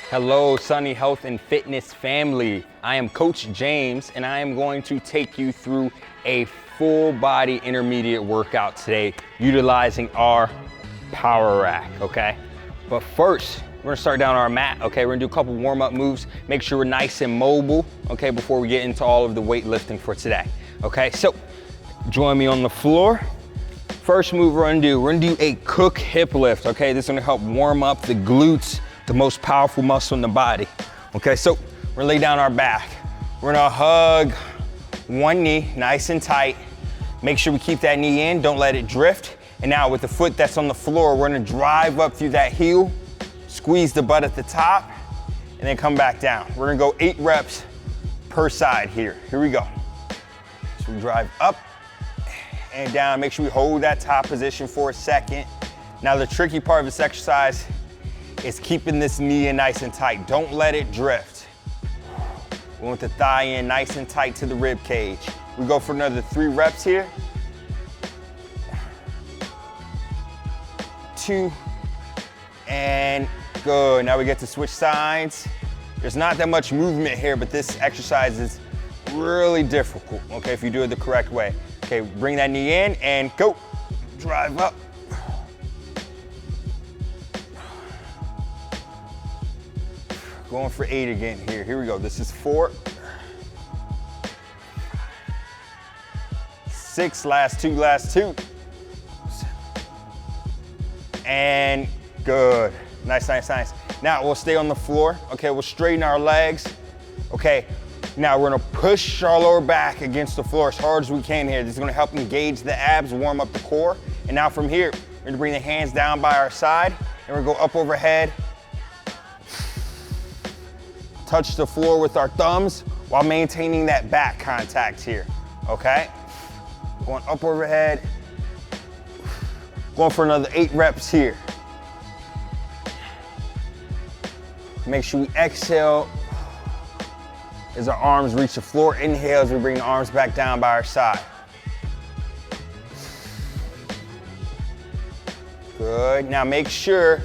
Hello, Sunny Health and Fitness family. I am Coach James, and I am going to take you through a full body intermediate workout today, utilizing our power rack, okay? But first, we're gonna start down our mat, okay? We're gonna do a couple warm-up moves, make sure we're nice and mobile, okay, before we get into all of the weightlifting for today, okay? So, join me on the floor. First move we're gonna do a cook hip lift, okay? This is gonna help warm up the glutes, the most powerful muscle in the body. Okay, so we're gonna lay down our back. We're gonna hug one knee nice and tight. Make sure we keep that knee in, don't let it drift. And now with the foot that's on the floor, we're gonna drive up through that heel, squeeze the butt at the top, and then come back down. We're gonna go 8 reps per side here. Here we go. So we drive up and down. Make sure we hold that top position for a second. Now the tricky part of this exercise is keeping this knee in nice and tight. Don't let it drift. We want the thigh in nice and tight to the rib cage. We go for another 3 reps here. 2, and good. Now we get to switch sides. There's not that much movement here, but this exercise is really difficult, okay, if you do it the correct way. Okay, bring that knee in and go. Drive up. Going for 8 again here. Here we go. This is 4. 6, last 2, last 2. And good. Nice, nice, nice. Now we'll stay on the floor. Okay, we'll straighten our legs. Okay, now we're gonna push our lower back against the floor as hard as we can here. This is gonna help engage the abs, warm up the core. And now from here, we're gonna bring the hands down by our side and we're gonna go up overhead. Touch the floor with our thumbs while maintaining that back contact here, okay? Going up overhead. Going for another 8 reps here. Make sure we exhale as our arms reach the floor. Inhale as we bring the arms back down by our side. Good, now make sure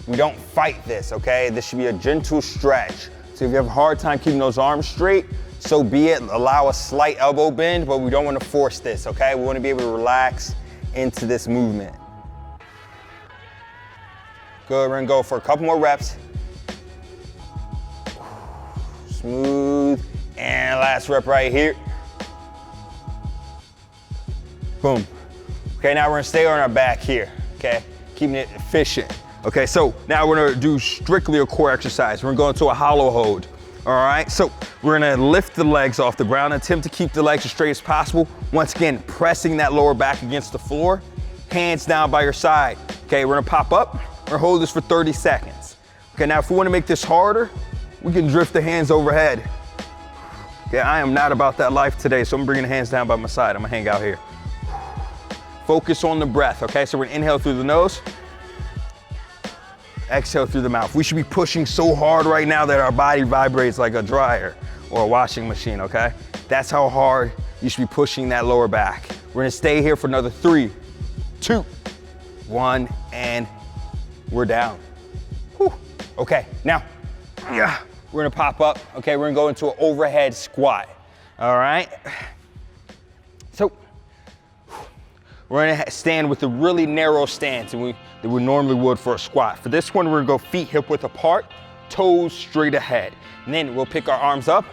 we don't fight this, okay? This should be a gentle stretch. So if you have a hard time keeping those arms straight, so be it. Allow a slight elbow bend, but we don't want to force this, okay? We want to be able to relax into this movement. Good, we're gonna go for a couple more reps. Smooth, and last rep right here. Boom. Okay, now we're gonna stay on our back here, okay? Keeping it efficient. Okay, so now we're gonna do strictly a core exercise. We're gonna go into a hollow hold, all right? So we're gonna lift the legs off the ground, attempt to keep the legs as straight as possible. Once again, pressing that lower back against the floor, hands down by your side. Okay, we're gonna pop up, we're gonna hold this for 30 seconds. Okay, now if we wanna make this harder, we can drift the hands overhead. Okay, I am not about that life today, so I'm bringing the hands down by my side. I'm gonna hang out here. Focus on the breath, okay? So we're gonna inhale through the nose, exhale through the mouth. We should be pushing so hard right now that our body vibrates like a dryer or a washing machine, okay? That's how hard you should be pushing that lower back. We're gonna stay here for another 3, 2, 1, and we're down. Whew. Okay, now, we're gonna pop up. Okay, we're gonna go into an overhead squat, all right? So, we're gonna stand with a really narrow stance that we normally would for a squat. For this one, we're gonna go feet hip width apart, toes straight ahead. And then we'll pick our arms up,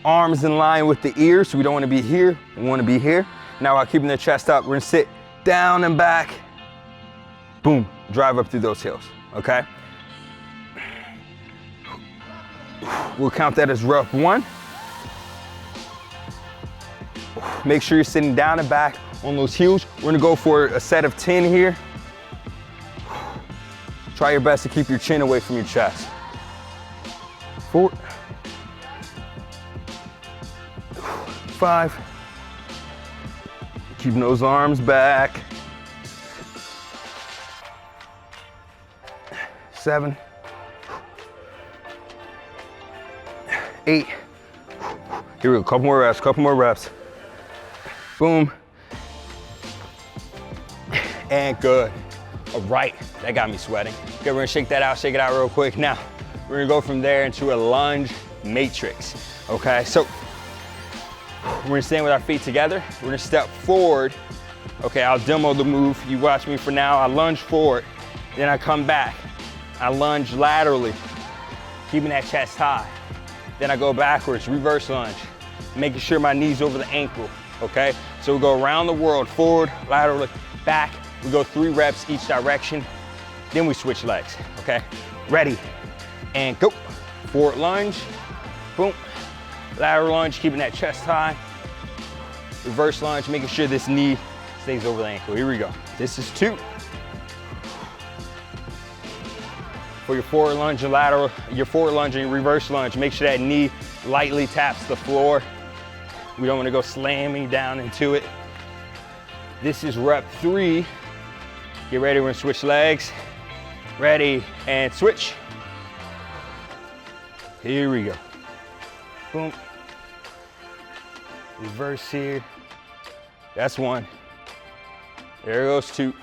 arms in line with the ears, so we don't wanna be here, we wanna be here. Now while keeping the chest up, we're gonna sit down and back, boom, drive up through those heels, okay? We'll count that as rep 1. Make sure you're sitting down and back on those heels. We're gonna go for a set of 10 here. Try your best to keep your chin away from your chest. 4, 5, keeping those arms back. 7, 8. Here we go, couple more reps. Boom. And good. All right, that got me sweating. Okay, we're gonna shake that out, shake it out real quick. Now, We're gonna go from there into a lunge matrix, okay? So we're gonna stand with our feet together. We're gonna step forward. Okay, I'll demo the move. You watch me for now. I lunge forward, then I come back. I lunge laterally, keeping that chest high. Then I go backwards, reverse lunge, making sure my knee's over the ankle, okay? So we go around the world, forward, laterally, back. We go 3 reps each direction. Then we switch legs, okay? Ready, and go. Forward lunge, boom. Lateral lunge, keeping that chest high. Reverse lunge, making sure this knee stays over the ankle. Here we go. This is 2. For your forward lunge and lateral, your forward lunge and your reverse lunge, make sure that knee lightly taps the floor. We don't want to go slamming down into it. This is rep 3. Get ready, we're gonna switch legs. Ready, and switch. Here we go. Boom. Reverse here. That's 1. There goes 2.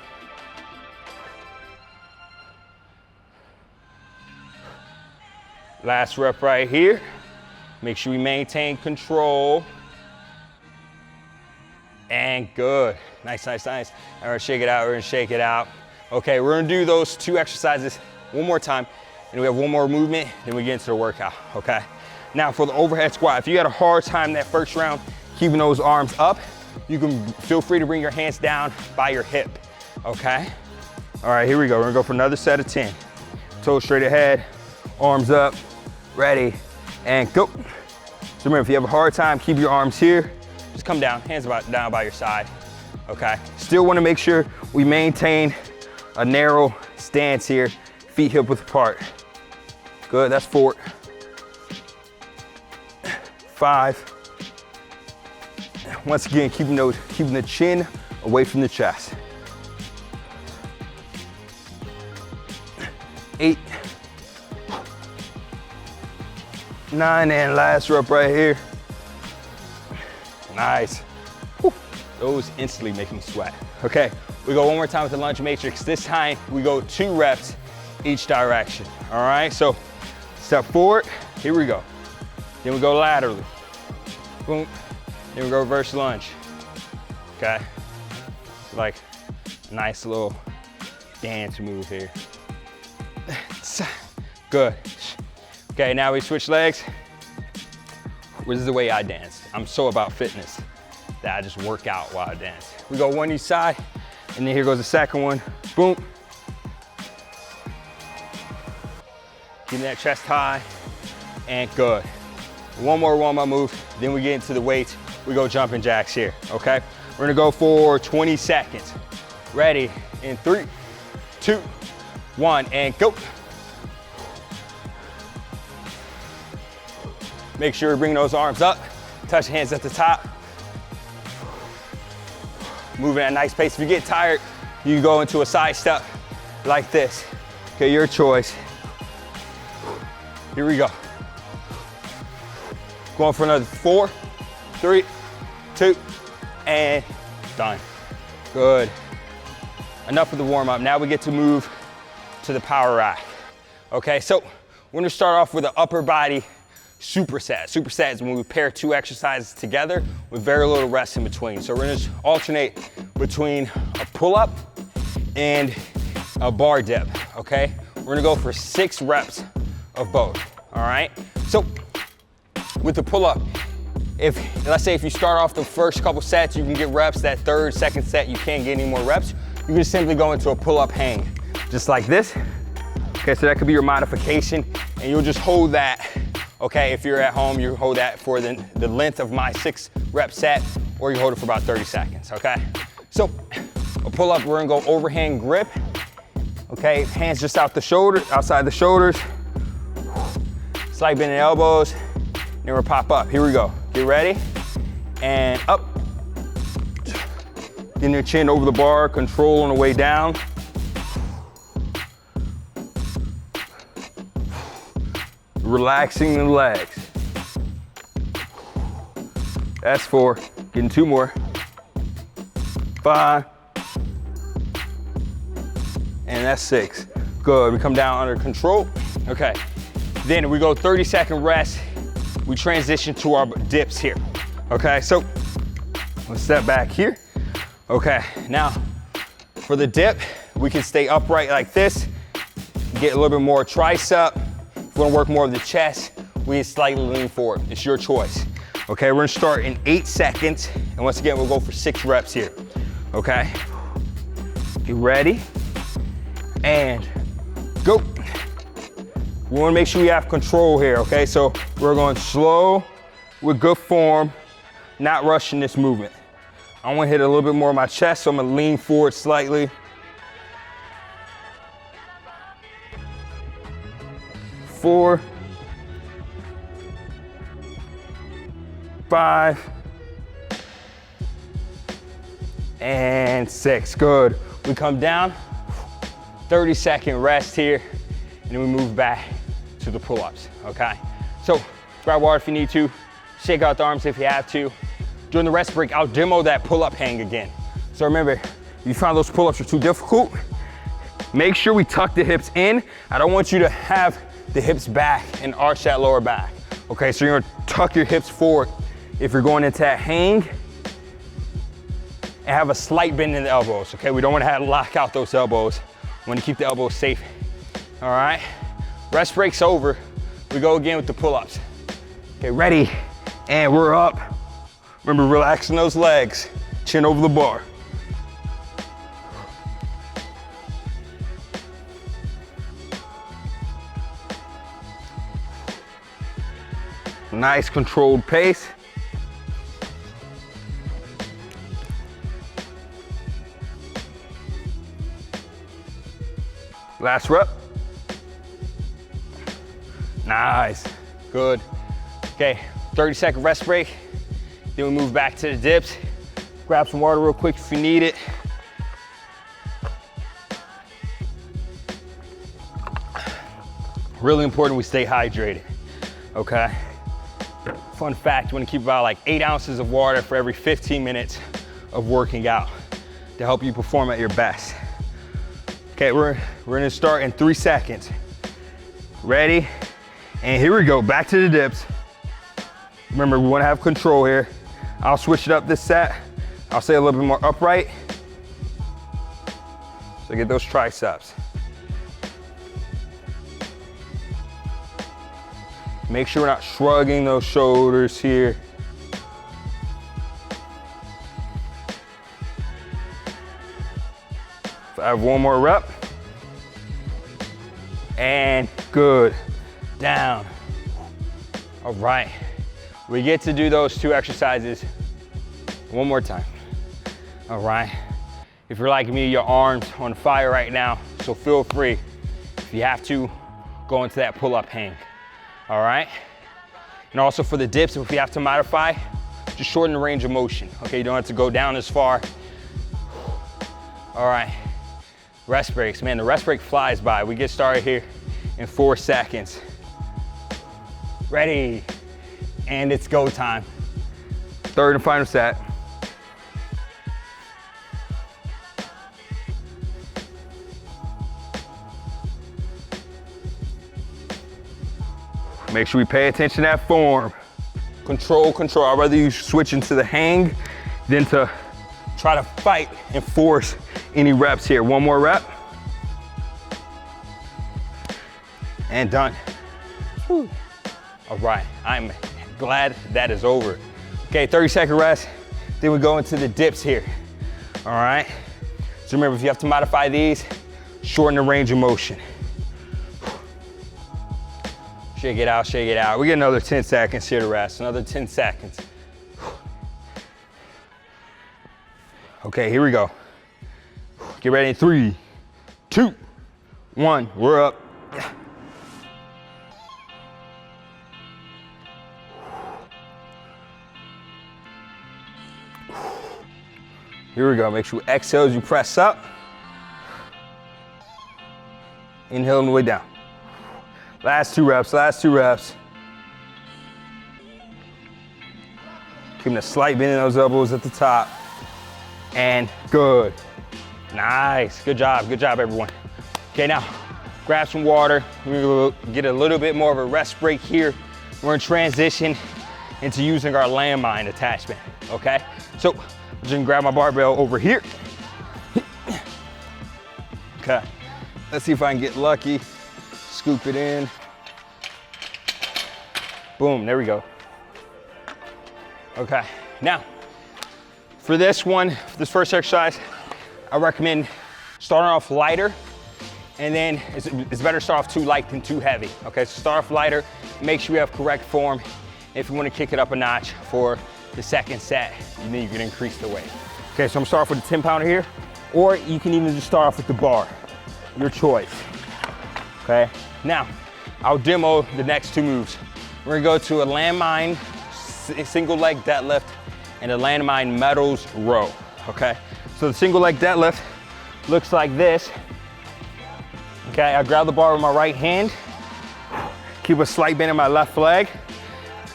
Last rep right here. Make sure we maintain control. And good. Nice, nice, nice. All right, shake it out, we're gonna shake it out. Okay, we're gonna do those 2 exercises one more time, and we have 1 more movement, then we get into the workout, okay? Now for the overhead squat, if you had a hard time that first round keeping those arms up, you can feel free to bring your hands down by your hip, okay? All right, here we go. We're gonna go for another set of 10. Toes straight ahead, arms up, ready, and go. So remember, if you have a hard time, keep your arms here, just come down, hands down by your side, okay? Still wanna make sure we maintain a narrow stance here, feet hip width apart. Good, that's 4. 5. Once again, keeping the chin away from the chest. 8. 9, and last rep right here. Nice. Whew. Those instantly make me sweat. Okay, we go 1 more time with the lunge matrix. This time we go 2 reps each direction. All right, so step forward, here we go. Then we go laterally, boom. Then we go reverse lunge, okay? It's like a nice little dance move here. Good. Okay, now we switch legs. This is the way I dance. I'm so about fitness that I just work out while I dance. We go 1 each side, and then here goes the second one, boom. Keeping that chest high, and good. 1 more warm-up move, then we get into the weights. We go jumping jacks here, okay? We're gonna go for 20 seconds. Ready, in 3, 2, 1, and go. Make sure you bring those arms up, touch your hands at the top. Moving at a nice pace. If you get tired, you can go into a side step like this. Okay, your choice. Here we go. Going for another 4, 3, 2, and done. Good. Enough of the warm up. Now we get to move to the power rack. Okay, so we're gonna start off with an upper body superset. Superset is when we pair 2 exercises together with very little rest in between. So we're gonna alternate between a pull-up and a bar dip, okay? We're gonna go for 6 reps of both, all right? So with the pull-up, let's say if you start off the first couple sets, you can get reps. That third, second set, you can't get any more reps. You can simply go into a pull-up hang, just like this. Okay, so that could be your modification, and you'll just hold that. Okay, if you're at home, you hold that for the length of my 6 rep set, or you hold it for about 30 seconds, okay? So, a pull-up, we're gonna go overhand grip. Okay, hands just outside the shoulders. Slight bend in the elbows, then we'll pop up. Here we go. Get ready, and up. Getting your chin over the bar, control on the way down. Relaxing the legs. That's 4, getting 2 more. 5, and that's 6. Good, we come down under control. Okay, Then we go 30-second rest. We transition to our dips here. Okay, so let's step back here. Okay, now for the dip, we can stay upright like this, get a little bit more tricep. If you wanna work more of the chest, we can slightly lean forward. It's your choice. Okay, we're gonna start in 8 seconds, and once again, we'll go for 6 reps here. Okay, get ready, and go. We wanna make sure we have control here, okay? So we're going slow with good form, not rushing this movement. I wanna hit a little bit more of my chest, so I'm gonna lean forward slightly. 4, 5, and 6, good. We come down, 30-second rest here, and then we move back to the pull-ups, okay? So grab water if you need to, shake out the arms if you have to. During the rest break, I'll demo that pull-up hang again. So remember, if you find those pull-ups are too difficult, make sure we tuck the hips in. I don't want you to have the hips back and arch that lower back. Okay, so you're gonna tuck your hips forward if you're going into that hang, and have a slight bend in the elbows, okay? We don't wanna lock out those elbows. We wanna keep the elbows safe, all right? Rest break's over. We go again with the pull-ups. Okay, ready, and we're up. Remember, relaxing those legs, chin over the bar. Nice controlled pace. Last rep. Nice, good. Okay, 30-second rest break. Then we move back to the dips. Grab some water real quick if you need it. Really important we stay hydrated, okay? Fun fact, you wanna keep about like 8 ounces of water for every 15 minutes of working out to help you perform at your best. Okay, we're gonna start in 3 seconds. Ready? And here we go, back to the dips. Remember, we wanna have control here. I'll switch it up this set. I'll stay a little bit more upright. So get those triceps. Make sure we're not shrugging those shoulders here. So I have 1 more rep. And good, down. All right, we get to do those 2 exercises 1 more time. All right, if you're like me, your arms on fire right now, so feel free, if you have to, go into that pull-up hang. All right, and also for the dips, if you have to modify, just shorten the range of motion. Okay, you don't have to go down as far. All right, rest breaks. Man, the rest break flies by. We get started here in 4 seconds. Ready, and it's go time. 3rd and final set. Make sure we pay attention to that form. Control, control. I'd rather you switch into the hang than to try to fight and force any reps here. 1 more rep. And done. Whew. All right, I'm glad that is over. Okay, 30-second rest. Then we go into the dips here. All right. So remember, if you have to modify these, shorten the range of motion. Shake it out, shake it out. We get another 10 seconds here to rest, another 10 seconds. Okay, here we go. Get ready in 3, 2, 1, we're up. Here we go, make sure we exhale as you press up. Inhale on the way down. Last 2 reps, last 2 reps. Keeping a slight bend in those elbows at the top. And good. Nice, good job everyone. Okay, now grab some water. We're gonna get a little bit more of a rest break here. We're gonna transition into using our landmine attachment, okay? So, I'm just gonna grab my barbell over here. Okay, let's see if I can get lucky. Scoop it in. Boom, there we go. Okay, now, for this one, for this first exercise, I recommend starting off lighter, and then it's better to start off too light than too heavy. Okay, so start off lighter, make sure you have correct form. If you want to kick it up a notch for the second set, then you can increase the weight. Okay, so I'm gonna start off with a 10-pounder here, or you can even just start off with the bar, your choice. Okay, now I'll demo the next two moves. We're gonna go to a landmine single leg deadlift and a landmine Meadows row. Okay, so the single leg deadlift looks like this. Okay, I grab the bar with my right hand, keep a slight bend in my left leg.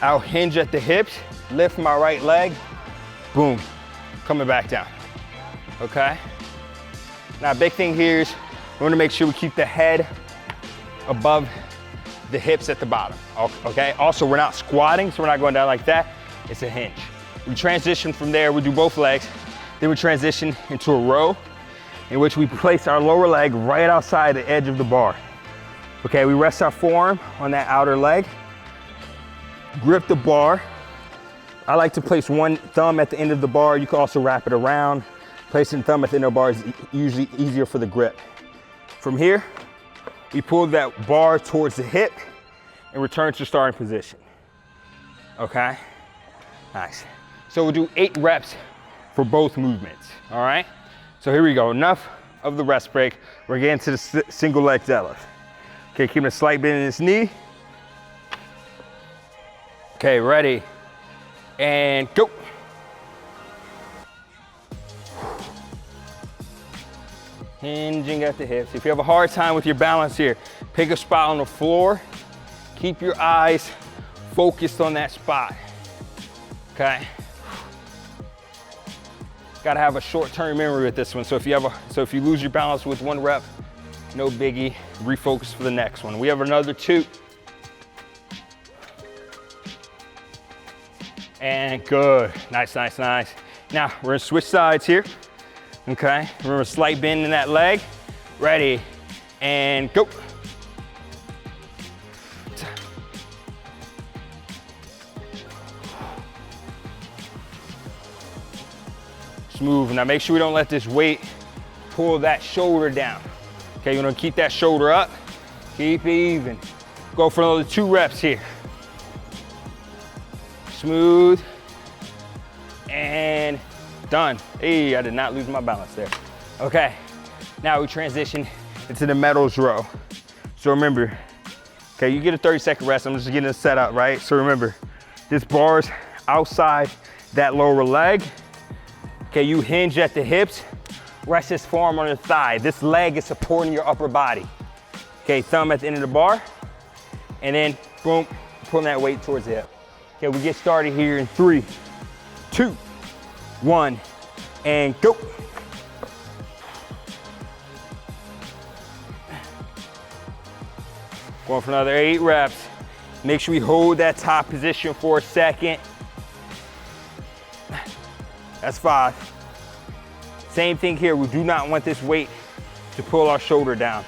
I'll hinge at the hips, lift my right leg, boom, coming back down. Okay, now big thing here is we want to make sure we keep the head above the hips at the bottom, okay? Also, we're not squatting, so we're not going down like that. It's a hinge. We transition from there, we do both legs. Then we transition into a row in which we place our lower leg right outside the edge of the bar. Okay, we rest our forearm on that outer leg, grip the bar. I like to place one thumb at the end of the bar. You can also wrap it around. Placing thumb at the end of the bar is usually easier for the grip. From here, we pull that bar towards the hip and return to starting position. Okay, nice. So we'll do 8 reps for both movements, all right? So here we go, enough of the rest break. We're getting to the single leg deadlift. Okay, keeping a slight bend in this knee. Okay, ready, and go. Hinging at the hips. If you have a hard time with your balance here, pick a spot on the floor. Keep your eyes focused on that spot, okay? Gotta have a short-term memory with this one. So if you lose your balance with one rep, no biggie, refocus for the next one. We have another 2. And good, nice, nice, nice. Now, we're gonna switch sides here. Okay, remember slight bend in that leg. Ready, and go. Smooth. Now make sure we don't let this weight pull that shoulder down. Okay, you're gonna keep that shoulder up. Keep it even. Go for another 2 reps here. Smooth, and done. Hey, I did not lose my balance there. Okay, now we transition into the Meadows row. So remember, okay, you get a 30-second rest. I'm just getting it set up, right? So remember, this bar's outside that lower leg. Okay, you hinge at the hips, rest this forearm on the thigh. This leg is supporting your upper body. Okay, thumb at the end of the bar, and then boom, pulling that weight towards the hip. Okay, we get started here in 3, 2, 1, and go. Going for another 8 reps. Make sure we hold that top position for a second. That's 5. Same thing here, we do not want this weight to pull our shoulder down.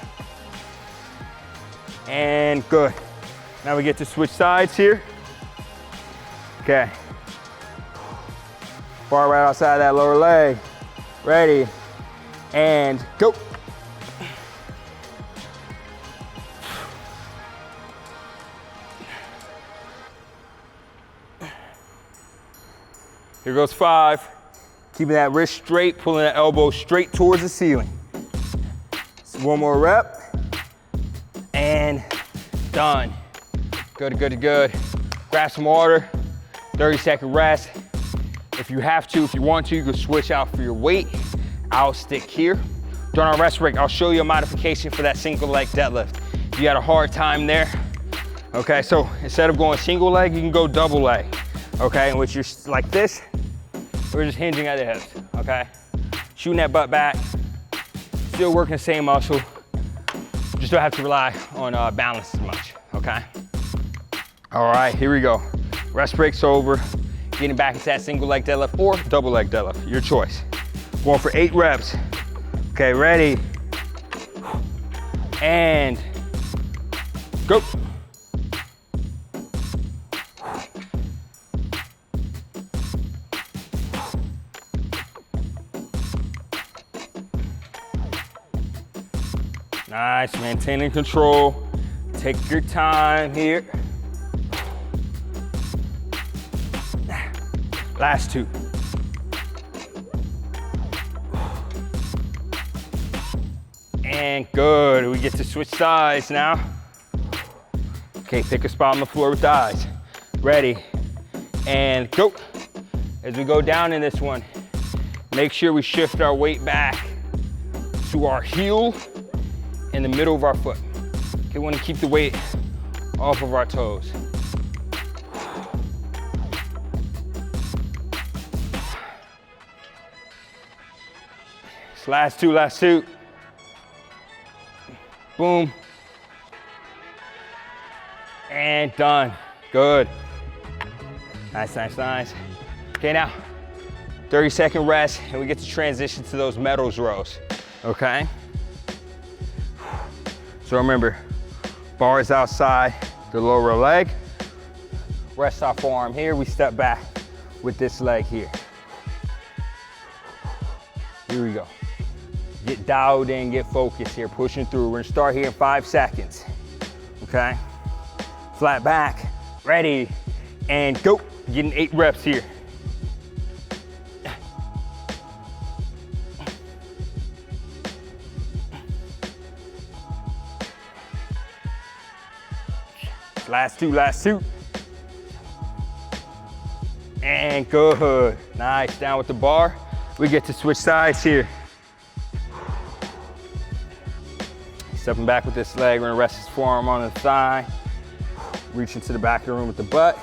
And good. Now we get to switch sides here. Okay. Bar right outside that lower leg. Ready, and go. Here goes 5. Keeping that wrist straight, pulling that elbow straight towards the ceiling. So 1 more rep, and done. Good, good, good. Grab some water, 30-second rest. If you have to, if you want to, you can switch out for your weight. I'll stick here. During our rest break, I'll show you a modification for that single leg deadlift. If you had a hard time there, okay, so instead of going single leg, you can go double leg, okay, in which you're like this, we're just hinging at the hips, okay? Shooting that butt back, still working the same muscle, Just don't have to rely on balance as much, okay? All right, here we go. Rest break's over. Getting back into that single leg deadlift or double leg deadlift, your choice. Going for 8 reps. Okay, ready? And go. Nice, maintaining control. Take your time here. Last 2. And good, we get to switch sides now. Okay, pick a spot on the floor with the eyes. Ready, and go. As we go down in this one, make sure we shift our weight back to our heel in the middle of our foot. Okay, we want to keep the weight off of our toes. Last 2, last 2. Boom. And done. Good. Nice, nice, nice. Okay, now 30-second rest, and we get to transition to those Meadows rows, okay? So remember, bar is outside the lower leg. Rest our forearm here. We step back with this leg here. Here we go. Get dialed in, get focused here, pushing through. We're gonna start here in 5 seconds, okay? Flat back, ready, and go. Getting 8 reps here. Last 2, last 2. And good, nice, down with the bar. We get to switch sides here. Stepping back with this leg, we're gonna rest his forearm on the thigh. Reach into the back of the room with the butt.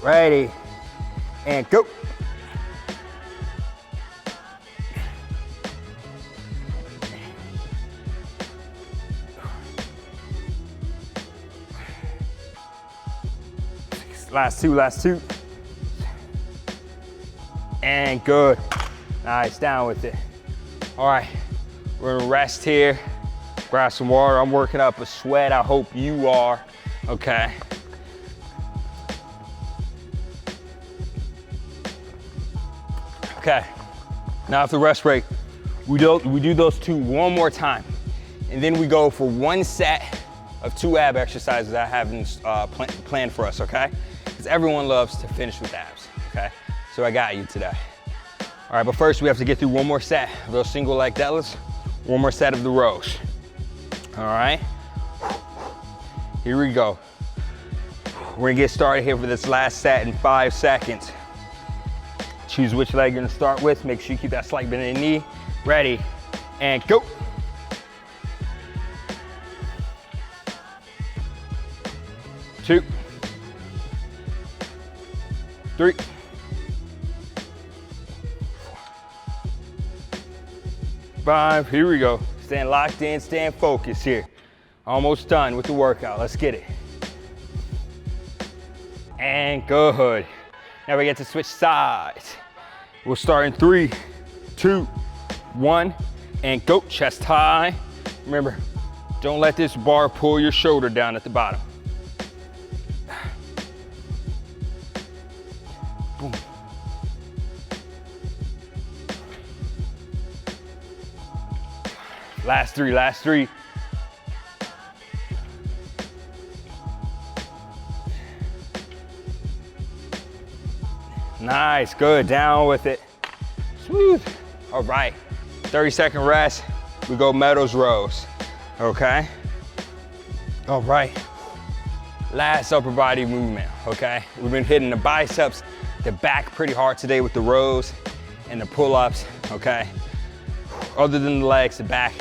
Ready, and go. Last 2, last 2. And good. Nice, down with it. All right, we're gonna rest here. Grab some water. I'm working up a sweat. I hope you are, okay? Okay, now after rest break, we do those 2 one more time. And then we go for 1 set of 2 ab exercises I have planned for us, okay? Because everyone loves to finish with abs, okay? So I got you today. All right, but first we have to get through 1 more set of those single leg deadlifts, 1 more set of the rows. All right, here we go. We're gonna get started here for this last set in 5 seconds. Choose which leg you're gonna start with. Make sure you keep that slight bend in the knee. Ready, and go. Two, 3, 5, here we go. Stand locked in, stand focused here. Almost done with the workout, let's get it. And good. Now we get to switch sides. We'll start in 3, 2, 1, and go. Chest high. Remember, don't let this bar pull your shoulder down at the bottom. Boom. Last 3, last 3. Nice, good, down with it. Smooth. All right, 30-second rest. We go Meadows rows, okay? All right, last upper body movement, okay? We've been hitting the biceps, the back pretty hard today with the rows and the pull-ups, okay? Other than the legs, the back,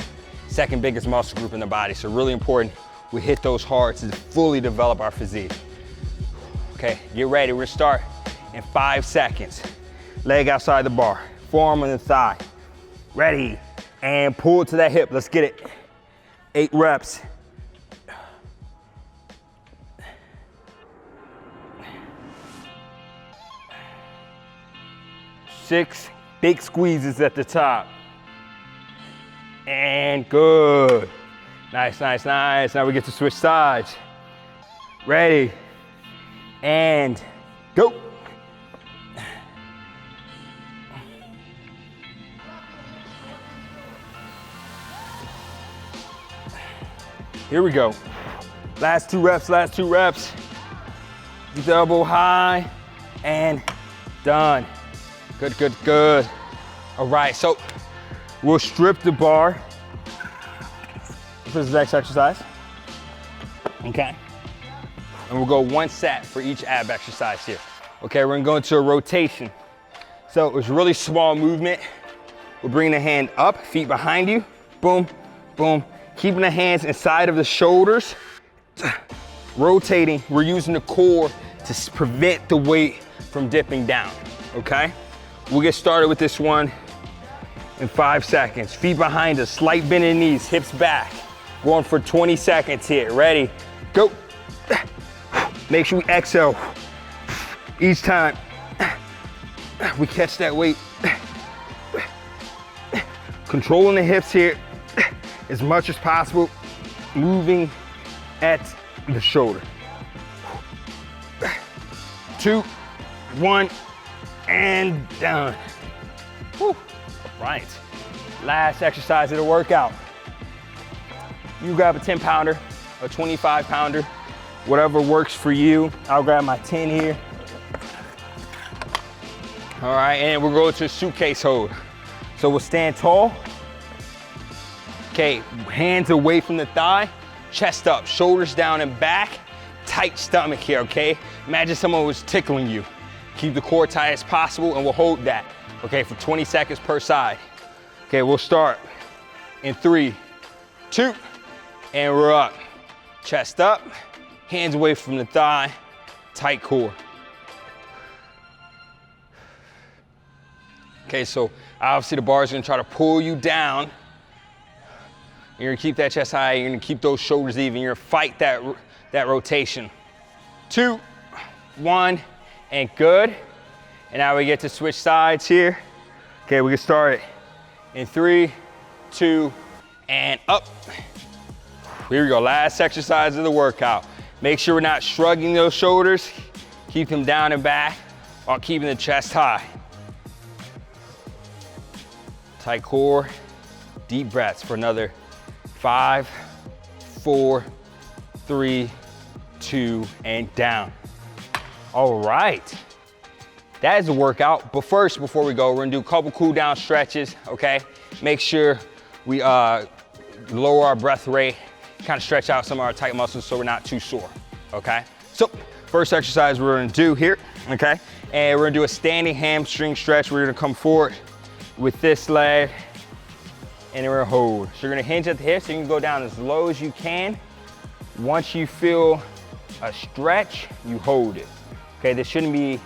second biggest muscle group in the body. So really important we hit those hard to fully develop our physique. Okay, get ready, we're gonna start in 5 seconds. Leg outside the bar, forearm on the thigh. Ready, and pull to that hip, let's get it. 8 reps. 6 big squeezes at the top. And good. Nice, nice, nice. Now we get to switch sides. Ready. And go. Here we go. Last 2 reps, last 2 reps. Keep the elbow high and done. Good, good, good. All right, so we'll strip the bar for this next exercise. Okay. And we'll go 1 set for each ab exercise here. Okay, we're gonna go into a rotation. So it's really small movement. We'll bring the hand up, feet behind you. Boom, boom. Keeping the hands inside of the shoulders. Rotating, we're using the core to prevent the weight from dipping down, okay? We'll get started with this one in 5 seconds. Feet behind us, slight bend in the knees, hips back. Going for 20 seconds here. Ready, go. Make sure we exhale each time we catch that weight. Controlling the hips here as much as possible, moving at the shoulder. 2, 1, and down. Whew. Right. Last exercise of the workout. You grab a 10-pounder, a 25-pounder, whatever works for you. I'll grab my 10 here. All right, and we'll go to a suitcase hold. So we'll stand tall. Okay, hands away from the thigh, chest up, shoulders down and back, tight stomach here, okay? Imagine someone was tickling you. Keep the core tight as possible and we'll hold that, okay, for 20 seconds per side. Okay, we'll start in 3, 2, and we're up. Chest up, hands away from the thigh, tight core. Okay, so obviously the bar is gonna try to pull you down. You're gonna keep that chest high, you're gonna keep those shoulders even, you're gonna fight that rotation. 2, 1, and good. And now we get to switch sides here. Okay, we can start in 3, 2, and up. Here we go, last exercise of the workout. Make sure we're not shrugging those shoulders. Keep them down and back while keeping the chest high. Tight core, deep breaths for another 5, 4, 3, 2, and down. All right, that is a workout. But first, before we go, we're gonna do a couple cool down stretches, okay? Make sure we lower our breath rate, kind of stretch out some of our tight muscles so we're not too sore, okay? So, first exercise we're gonna do here, okay? And we're gonna do a standing hamstring stretch. We're gonna come forward with this leg, and then we're gonna hold. So you're gonna hinge at the hips, so you can go down as low as you can. Once you feel a stretch, you hold it. Okay, this shouldn't be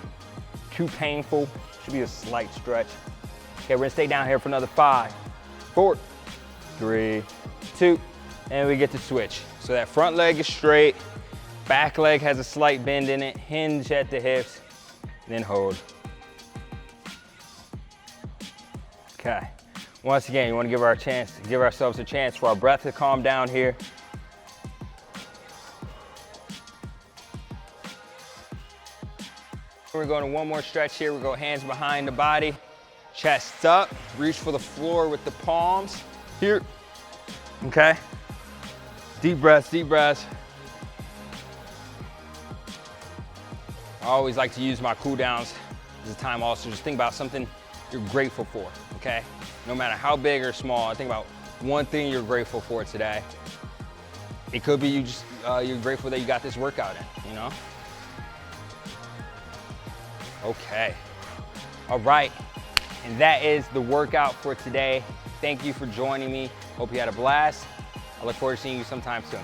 too painful. Should be a slight stretch. Okay, we're gonna stay down here for another 5, 4, 3, 2, and we get to switch. So that front leg is straight, back leg has a slight bend in it, hinge at the hips, then hold. Okay, once again, you wanna give ourselves a chance for our breath to calm down here. We're going to one more stretch here. We're going hands behind the body, chest up, reach for the floor with the palms here, okay? Deep breaths, deep breaths. I always like to use my cool downs as a time also. Just think about something you're grateful for, okay? No matter how big or small, think about one thing you're grateful for today. It could be you're grateful that you got this workout in, you know? Okay, all right, and that is the workout for today. Thank you for joining me. Hope you had a blast. I look forward to seeing you sometime soon.